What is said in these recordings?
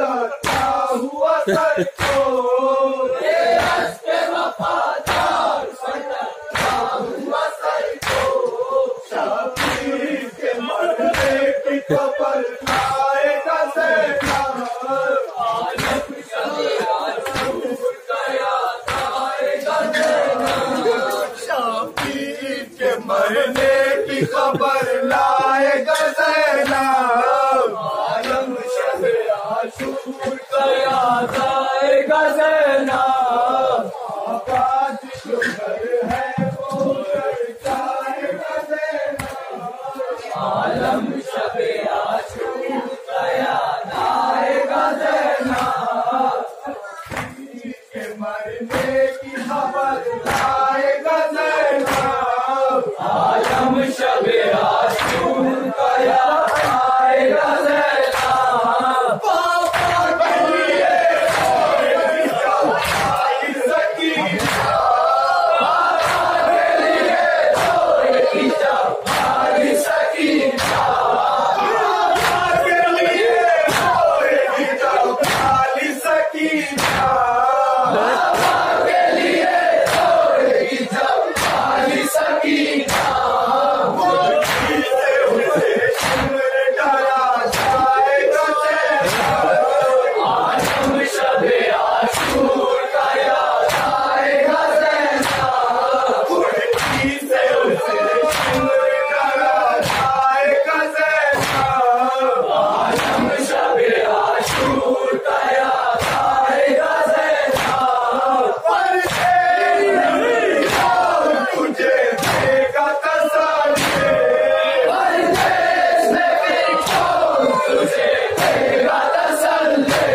क्या हुआ सर को, ये रास्ते वफादार क्या हुआ सर को, शबीर के मरने की खबर लाएगा ज़ैना, आलम शबीर आशूर का याद आएगा ज़ैना, शबीर के मरने की खबर लाएगा ज़ैना, आलम शबीर आशूर का याद आएगा ज़ैना, आबाद जो घर है वो उजड़ जाएगा ज़ैना, आलम शबीर आशूर का याद आएगा ज़ैना, शबीर के मरने की खबर लाएगा ज़ैना, आलम शबीर आशूर का याद आएगा ज़ैना, पापा के लिए सकीना, पापा के लिए थोड़ी जवानी सकीना, पापा के लिए थोड़ी जवानी सकीना, पापा के लिए थोड़ी जवानी सकीना, मुट्ठी से उसे शिमर डाला जाएगा ज़ैना, आलम शबीर आशूर का याद आएगा ज़ैना, मुट्ठी से उसे शिमर डाला जाएगा ज़ैना, आलम शबीर आशूर का याद आएगा ज़ैना, परदेश नहीं और तुझे देगा तसल्ली, परदेश में फिर कौन तुझे देगा तसल्ली,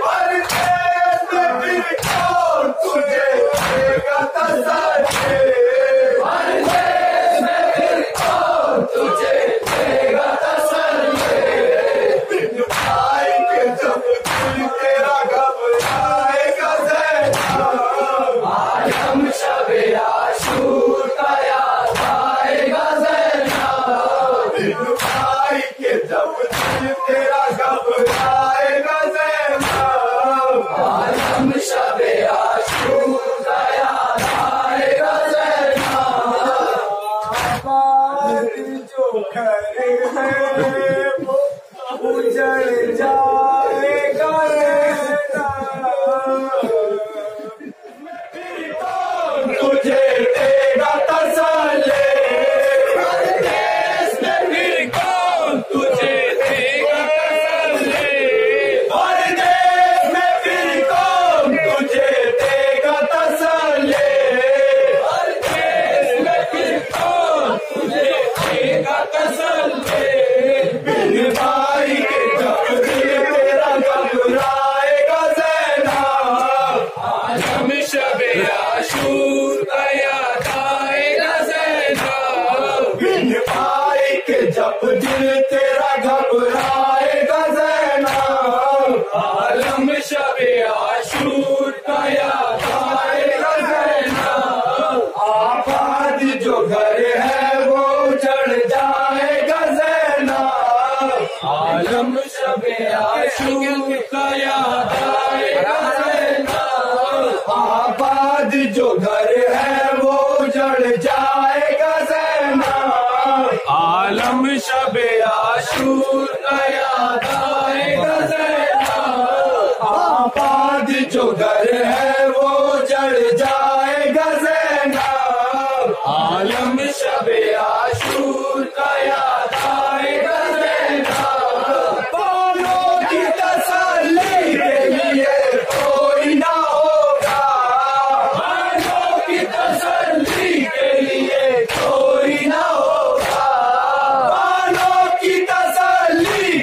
परदेश में फिर कौन तुझे देगा तसल्ली, परदेश में फिर कौन तुझे देगा तसल्ली, बिन भाई के जब दिल तेरा घबराएगा ज़ैना, आलम शबीर आशूर का याद आएगा ज़ैना, बिन भाई के जब दिल तेरा घबराएगा ज़ैना, आलम शबीर आशूर का याद आएगा ज़ैना, आबाद जो घर है वो उजड़ जाएगा ज़ैना, तुझे देगा तसल्ली, परदेश में फिर कौन तुझे देगा तसल्ली, परदेश में फिर कौन तुझे देगा तसल्ली, परदेश में फिर कौन तुझे देगा तसल्ली, बिन भाई के जब दिल तेरा घबराएगा ज़ैना, आलम शबीर आशूर का याद आएगा ज़ैना, बिन भाई के जब दिल तेरा घबराएगा ज़ैना, आलम शबीर आशूर का याद आएगा ज़ैना, आबाद जो घर है वो उजड़ जाएगा ज़ैना, आलम शबीर आशूर का याद आएगा ज़ैना, आबाद जो घर है वो उजड़ जाएगा ज़ैना, आलम शबीर आशूर का याद आएगा ज़ैना, आबाद जो घर है वो उजड़ जाएगा ज़ैना, आलम शबीर आशूर का याद आएगा ज़ैना, बालों की तसल्ली के लिए कोई ना होगा, बालों की तसल्ली के लिए कोई ना होगा, बालों की तसल्ली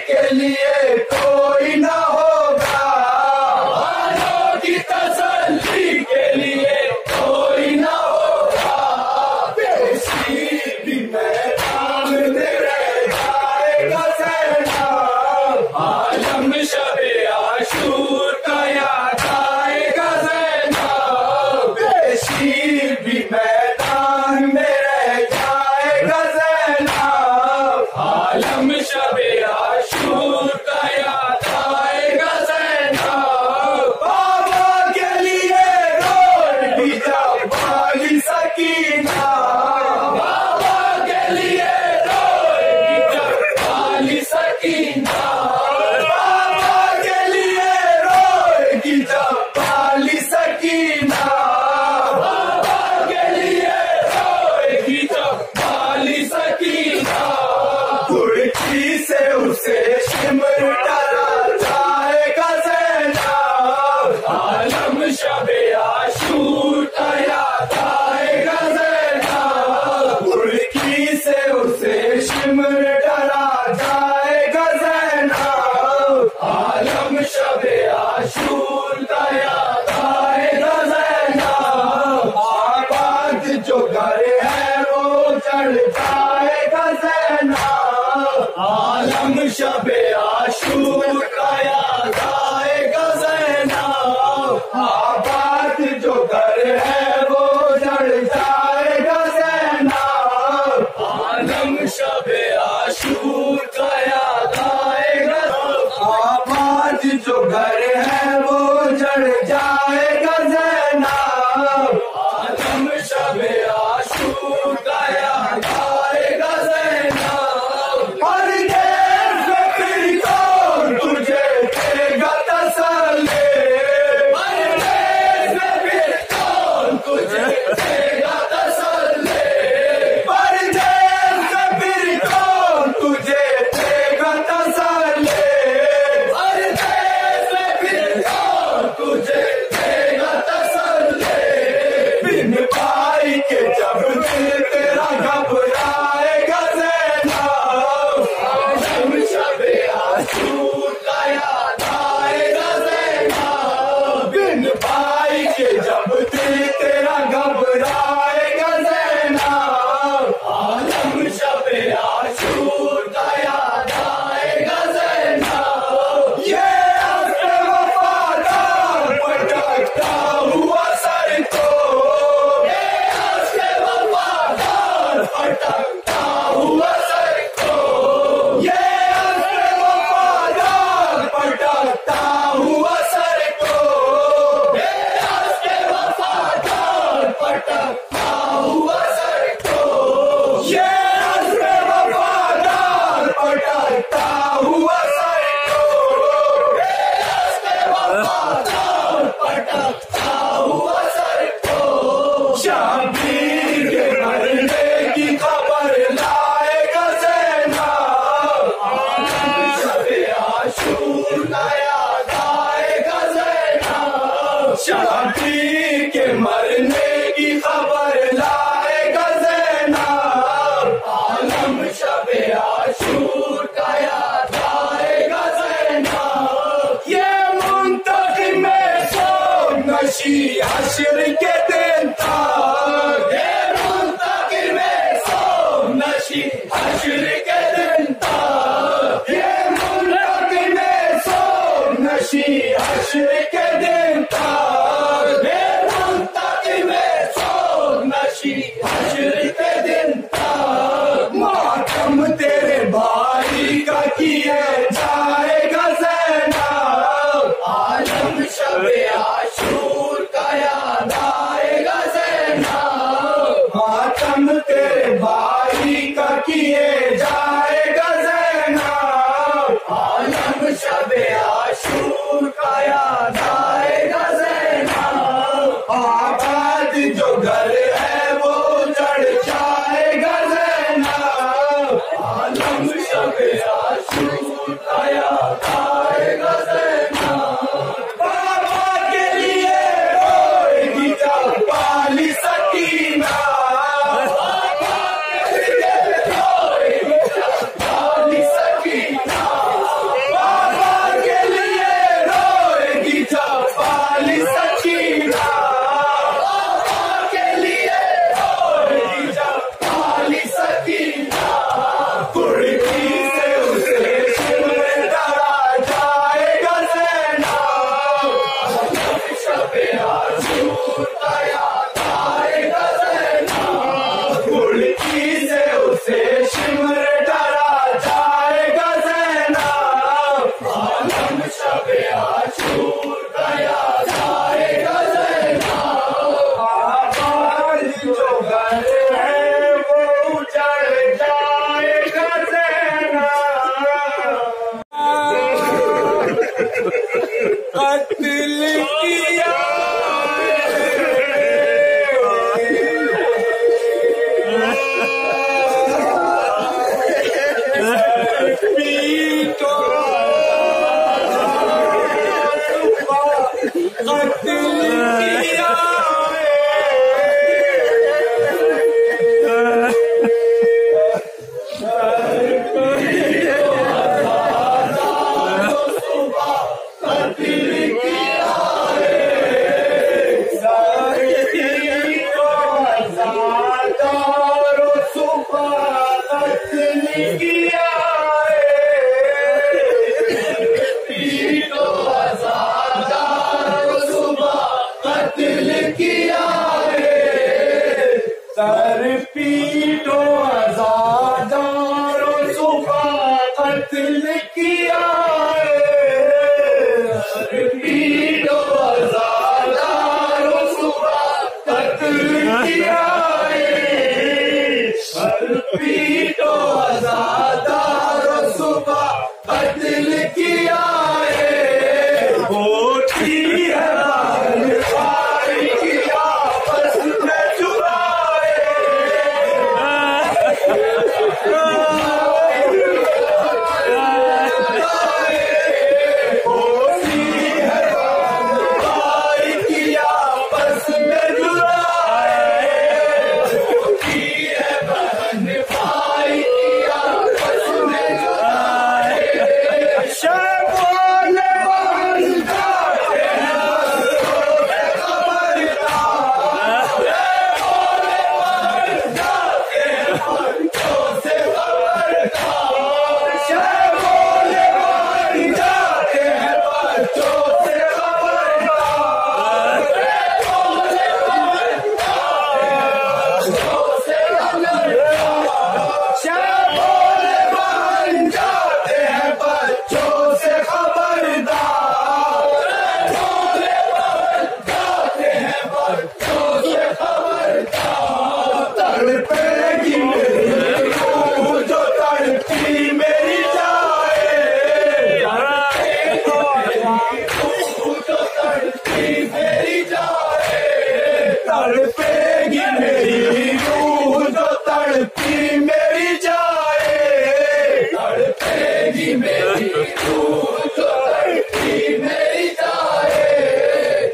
आशूर का याद आएगा ज़ैनब, आबाद जो घर है वो चढ़ जाएगा ज़ैनब, आलम शबे आशूर का याद आएगा ज़ैनब, आबाद जो घर है वो चढ़ जाएगा ज़ैनब, आलम शबे आशूर का याद आएगा, आबाद जो घर है वो जड़ जाएगा ज़ैनब, आलम शबे आशूर का याद आएगा ज़ैनब, हर देश में फिर कौन तुझे देगा तसल्ली, हर देश में फिर कौन तुझे देगा तसल्ली, हर देश में फिर कौन तुझे देगा तसल्ली, हर देश में फिर कौन तुझे देगा तसल्ली, बिन भाई के जब दिल तेरा घबराएगा ज़ैनब, आलम शबे आशूर का याद आएगा ज़ैनब, बिन भाई के जब दिल तेरा घबराएगा ज़ैनब, आलम शबे आशूर का याद आएगा ज़ैनब, ये अपने वफादार भटकता हुआ सर को, ये अपने वफादार भटकता हुआ सर को, ये अपने वफादार भटकता हुआ सर को, ये अपने वफादार भटकता हुआ सर को, ये अपने वफादार भटकता हुआ सर को, ये अपने वफादार भटकता हुआ सर को, शबीर के मरने की खबर लाएगा ज़ैनब, आलम शबे आशूर का याद आएगा ज़ैनब, शबीर के मरने की खबर लाएगा ज़ैनब, आलम शबे आशूर का याद आएगा ज़ैनब, ये मुंतकिम सोम नशी हश्र के दिन तक, ये मुंतकिम सोम नशी हश्र के दिन तक, ये मुंतकिम सोम नशी हश्र के दिन तक, ये मुंतकिम सोम नशी हश्र के दिन तक, मातम तेरे भाई का किए जाएगा ज़ैनब, आलम शबे आशूर का याद आएगा ज़ैनब, मातम तेरे भाई का किए जाएगा ज़ैनब, आलम शबे आशूर का याद आएगा ज़ैनब, आबाद जो घर है वो चढ़ जाएगा ज़ैनब, आलम शबे आशूर का याद आएगा ज़ैनब, बाबा के लिए रोएगी जब पाली सकीना, बाबा के लिए रोएगी जब पाली सकीना, बाबा के लिए रोएगी जब पाली सकीना, बाबा के लिए रोएगी जब पाली सकीना, कुर्की से उसे शिमले डरा जाएगा ज़ैनब, आलम शबे आशूर का याद आएगा ज़ैनब, कुर्की से उसे शिमले डरा जाएगा ज़ैनब, आलम शबे आशूर का याद आएगा ज़ैनब, आबाद जो घर है वो उजड़ जाएगा ज़ैनब, कत्ल किया पीटो कत्ल किया पीटो आजादारों सुबह कत्ल किया है, होती है भाई किया बस में चुराए, होती है भाई किया बस में चुराए, होती है बहन भाई किया बस में चुराए, शबोले बन जाते हैं बच्चों से खबरदार, शबोले बन जाते हैं बच्चों से खबरदार, शबोले बन जाते हैं बच्चों से खबरदार, शबोले बन जाते हैं बच्चों से खबरदार, शबोले बन जाते हैं बच्चों से खबरदार, तड़पेगी मेरी रूह जो तड़पी मेरी जाए, तड़पेगी मेरी रूह जो तड़पी मेरी जाए, तड़पेगी मेरी रूह जो तड़पी मेरी जाए,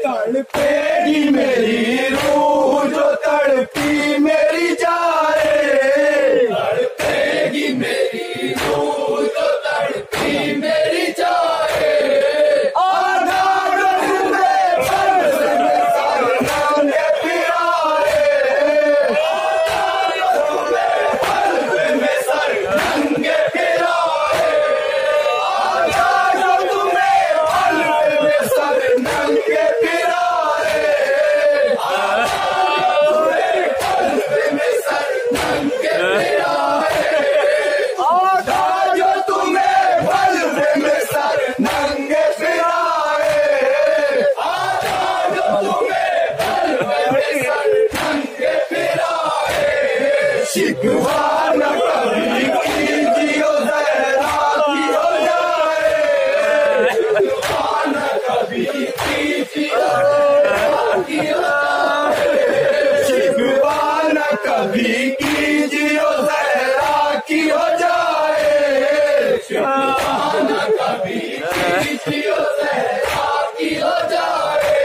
तड़पेगी मेरी रूह जो तड़पी मेरी जाए, तड़पेगी मेरी रूह जो तड़पी मेरी जाए, आधार में फर्ज में सर नंगे फिराए, आधार में फर्ज में सर नंगे फिराए, आधार तुम्हें फर्ज में सर नंगे फिराए, आधार तुम्हें फर्ज में सर नंगे फिराए, आधार जो तुम्हें फर्ज में सर नंगे फिराए, आधार जो तुम्हें फर्ज में सर नंगे फिराए, शिकवा न कभी कीजियो जहरा की हो जाए, शिकवा न कभी कीजियो जहरा की हो जाए, शिकवा न कभी कीजियो जहरा की हो जाए, शिकवा न कभी कीजियो जहरा की हो जाए,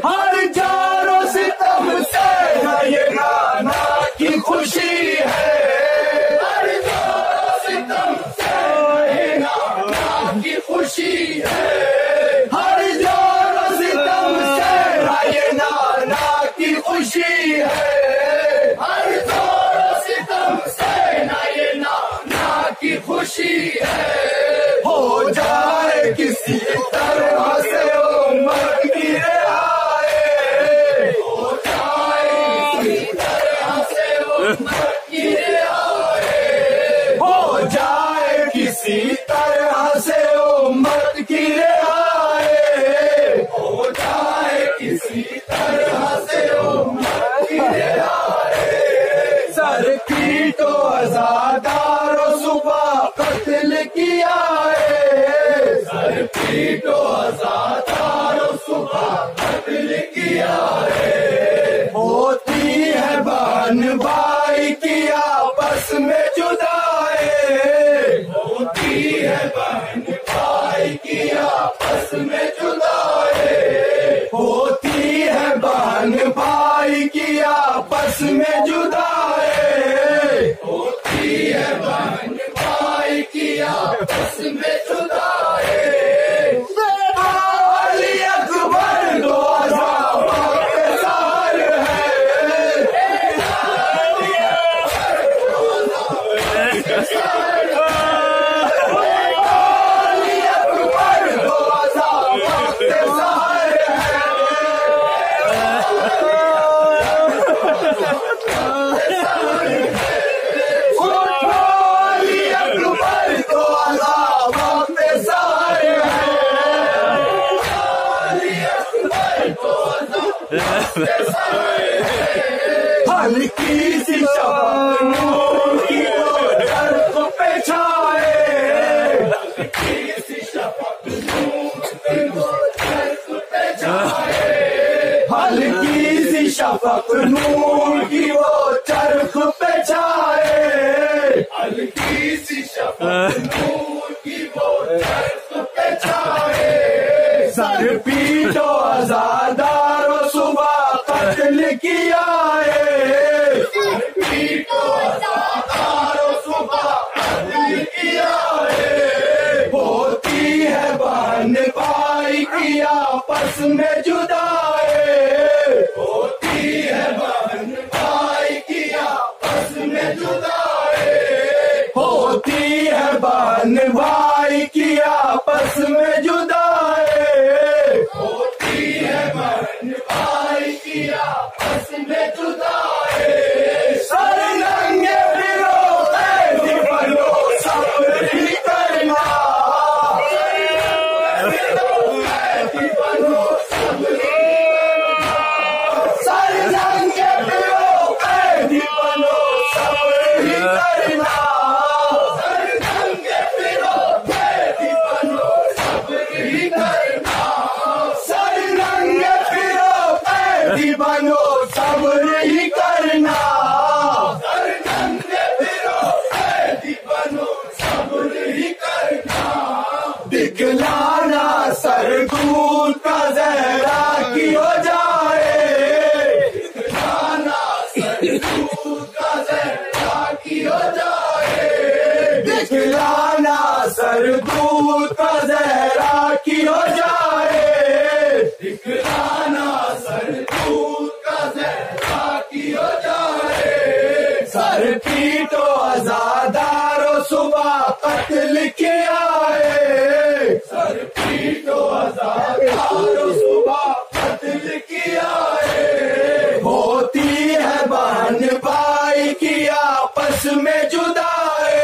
हर जारो सितम से ये गाना की खुशी है, हर जारो सितम से ये गाना की खुशी है, हर जारो सितम से ये नाना की खुशी है, हर जारो सितम से ये नाना की खुशी है, हो जाए किसी तरह से उम्र की रिहाई, हो जाए किसी तरह से उम्र की रिहाई, हो जाए किसी तरह से उम्र की रिहाई, हो जाए किसी तरह से उम्र की रिहाई, सर पीटो आजादारों सुबह कत्ल किया है, सर पीटो आजादारों सुबह कत्ल किया है, होती है बहन भाई की आपस में जुदाई, होती है बहन भाई की आपस में जुदाई, होती है बहन भाई की आपस में जुदाई, होती है बहन भाई की आपस में जुदाई, अली अकबर दो आज़ाद के सार है, अली अकबर दो आज़ाद के सार है, अली अकबर दो आज़ाद के सार है, हल्की सी शफक नूर की वो चरख पे छाए, हल्की सी शफक नूर की वो चरख पे छाए, हल्की सी शफक नूर की वो चरख पे छाए, हल्की सी शफक नूर की वो चरख पे छाए। सर पीटो आजादारो सुबह कत्ल किया है, सर पीटो आजादारो सुबह कत्ल किया है, होती है बहन भाई की आपस में जुदाई, होती है बहन भाई की आपस में जुदाई, होती है बहन भाई की आपस में जुदाई, होती है बहन भाई की आपस में जुदाई। सर नंगे फिरो कैदी बनो सब्र ही करना, कैदी बनो सब्र ही करना, सर नंगे फिरो कैदी बनो सब्र ही करना, सर नंगे फिरो कैदी बनो सब्र ही करना, सर नंगे फिरो कैदी बनो सब्र ही करना, सर नंगे फिरो कैदी बनो सब्र ही करना। दिखलाना सर दूध का जहरा की हो जाए, दिखलाना सर दूध का जहरा की हो जाए, दिखलाना सर दूध का जहरा की हो जाए, दिखलाना सर दूध का जहरा की हो जाए। सर पीटो आजादारो सुबह कत्ल किया है, सर पीटो आजादारो सुबह कत्ल किया है, होती है बहन भाई की आपस में जुदाई,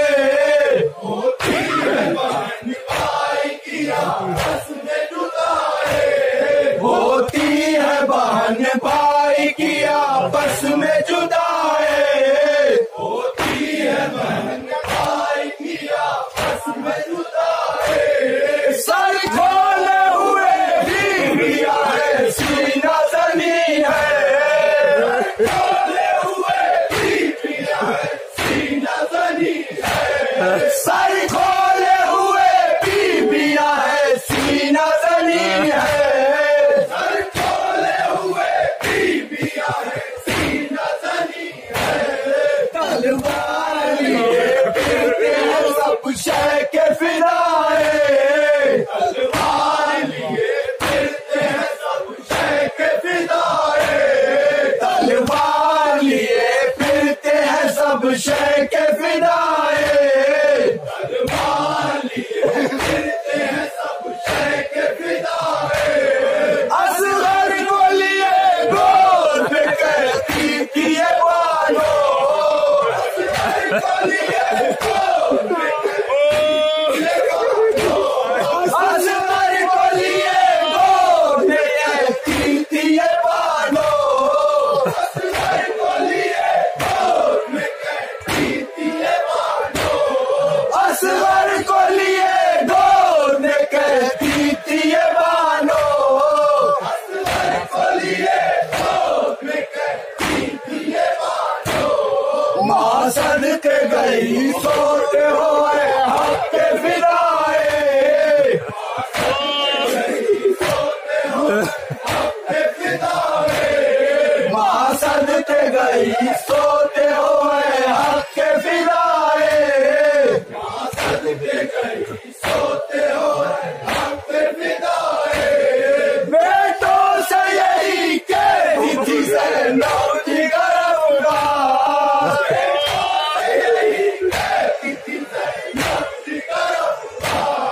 होती है बहन भाई की आपस में जुदाई, होती है बहन भाई की आपस में जुदाई, होती है बहन भाई की आपस में जुदाई। सर खोले हुए बीविया है सीना जनी है, खोले हुए बीविया है सीना जनी है, सर खोले हुए बीविया है सीना जनी है, सर खोले हुए बीविया है सीना जनी है। तलवार लिए फिरते हैं सब शह के फिराए, तलवार लिए फिरते हैं सब शह के फिराए, तलवार लिए फिरते हैं सब शह के फिराए, तलवार लिए फिरते हैं सब शह के फिराए। असगर को लिए गोद में कहती थी ये बानो, असगर को लिए गोद में असगर को लिए गोद में कहती थी ये बानो, असगर को लिए गोद में कहती थी ये बानो, असगर को लिए गोद में कहती थी ये बानो, असगर को लिए गोद में कहती थी ये बानो। माँ सदके गई सोते हुए हक के फिराए, माँ सदके गई सोते हुए हक के फिराए, माँ सदके गई सोते हुए हक के फिराए। बेटों से यही कहती थी ज़ैनब की गिरफ्तार, बेटों से यही कहती थी ज़ैनब की गिरफ्तार,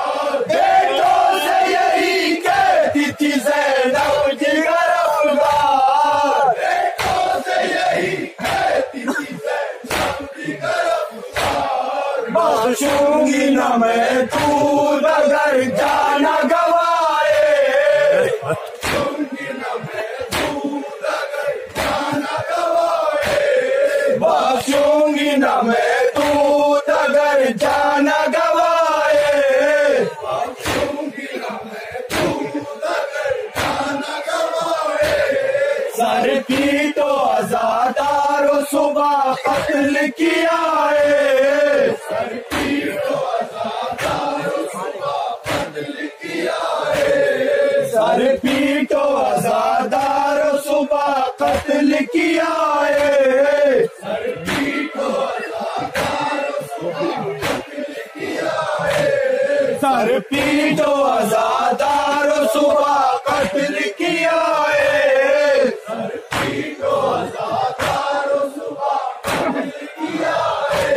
बेटों से यही कहती थी ज़ैनब की गिरफ्तार, बेटों से यही कहती थी ज़ैनब की गिरफ्तार। बख्शूंगी न मैं दूध अगर जाना गवाए, बख्शूंगी न मैं दूध अगर जाना गवाए, सर पीटो आजादारों सुबह कत्ल किया है। सर पीटो आजादारों सुबह कत्ल किया है। सर पीटो आजादारों सुबह कत्ल किया है। सर पीटो आजादारों सुबह कत्ल किया है। सर पीटो आजादारों सुबह कत्ल किया है। सर पीटो आजादारों सुबह कत्ल किया है।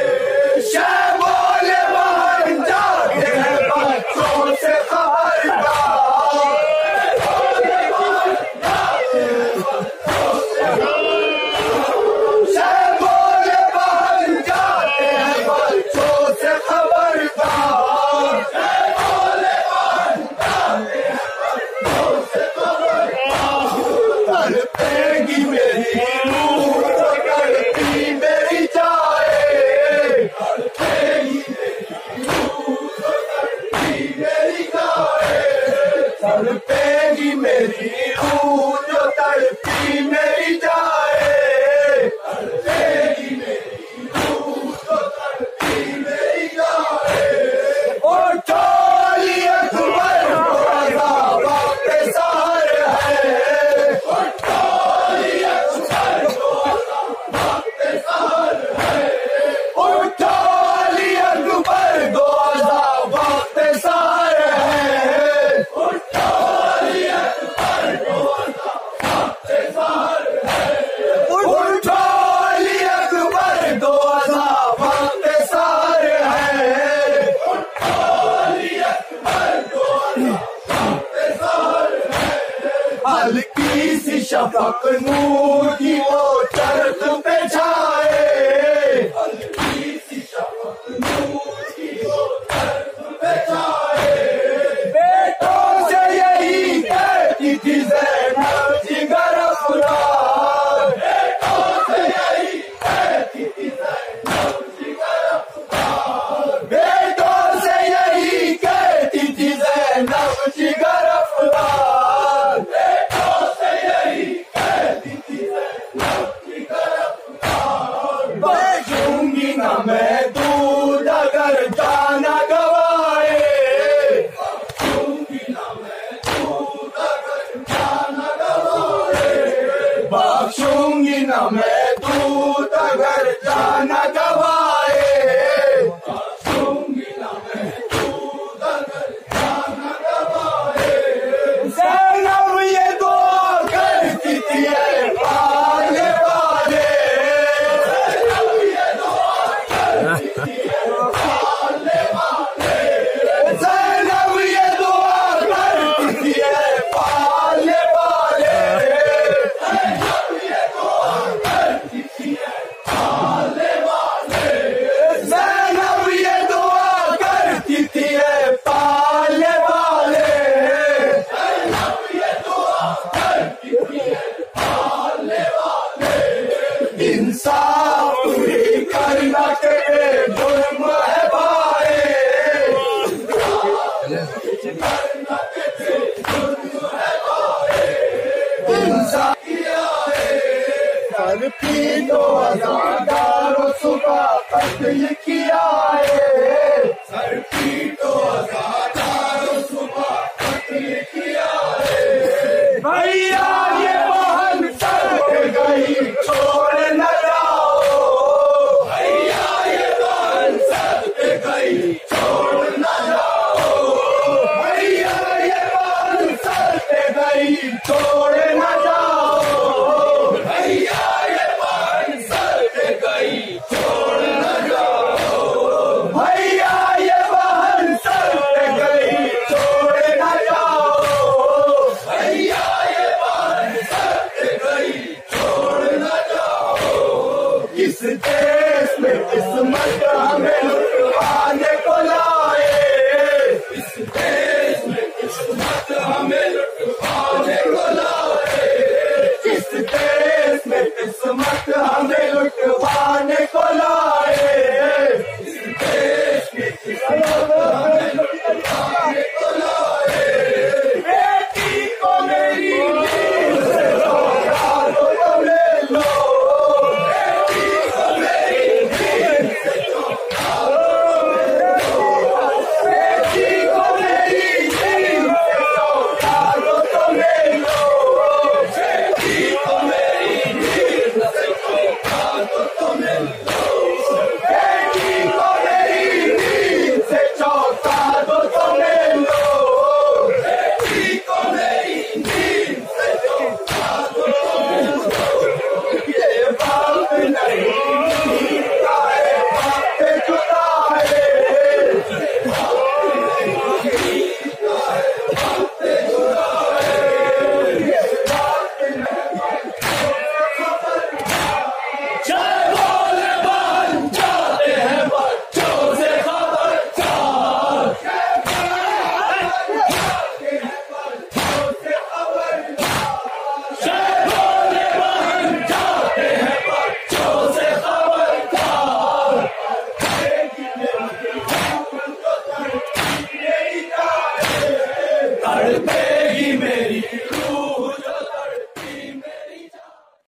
शहबाज बाहर जाते हैं बच्चों से खबरदार। शहबाज बाहर जाते हैं बच्चों से खबरदार। तड़पेगी मेरी रूह तो तड़पी मेरी जाए। तड़पेगी मेरी रूह तो तड़पी मेरी जाए। तड़पेगी मेरी रूह जो तड़पी मेरी जाए। तड़पेगी मेरी रूह तो तड़पी मेरी जाए। उठो अली अकबर को अज़ाब के सहारे है। उठो अली अकबर को अज़ाब के सहारे है। उठो अली अकबर को अज़ाब के सहारे है। उठो अली अकबर को अज़ाब के सहारे है। उठो अली अकबर को अज़ाब के सहारे है। उठो अली अकबर को अज़ाब के सहारे है। हल्की सी शफक नूर की वो चरख पे छाए। हल्की सी शफक नूर की वो चरख पे छाए। बेटों से यही कहती थी ज़ैनब जिगर अफरार। बेटों से यही कहती थी ज़ैनब जिगर अफरार। बेटों से यही कहती थी ज़ैनब जिगर अफरार। बेटों से यही कहती थी ज़ैनब जिगर अफरार। बचूंगी न मैं दूध अगर जाना गवाए। बचूंगी न मैं दूध अगर जाना गवाए। बख्शूंगी न मैं दूध अगर जाना गवाए। बख्शूंगी न मैं दूध अगर जाना गवाए। ज़ैनब ये दुआ करती थी ऐ पाले वाले। ज़ैनब ये दुआ करती थी ऐ पाले वाले। ज़ैनब ये दुआ करती थी ऐ पाले वाले। ज़ैनब ये दुआ करती थी ऐ पाले वाले। ज़ैनब ये दुआ करती थी ऐ पाले वाले। ज़ैनब ये दुआ करती थी ऐ पाले वाले। इंसाफ भी करना के जुर्म है भाई। करना के जुर्म है भाई। इंसाफ किया है। सर पीटो आजादारों सुबह कत्ल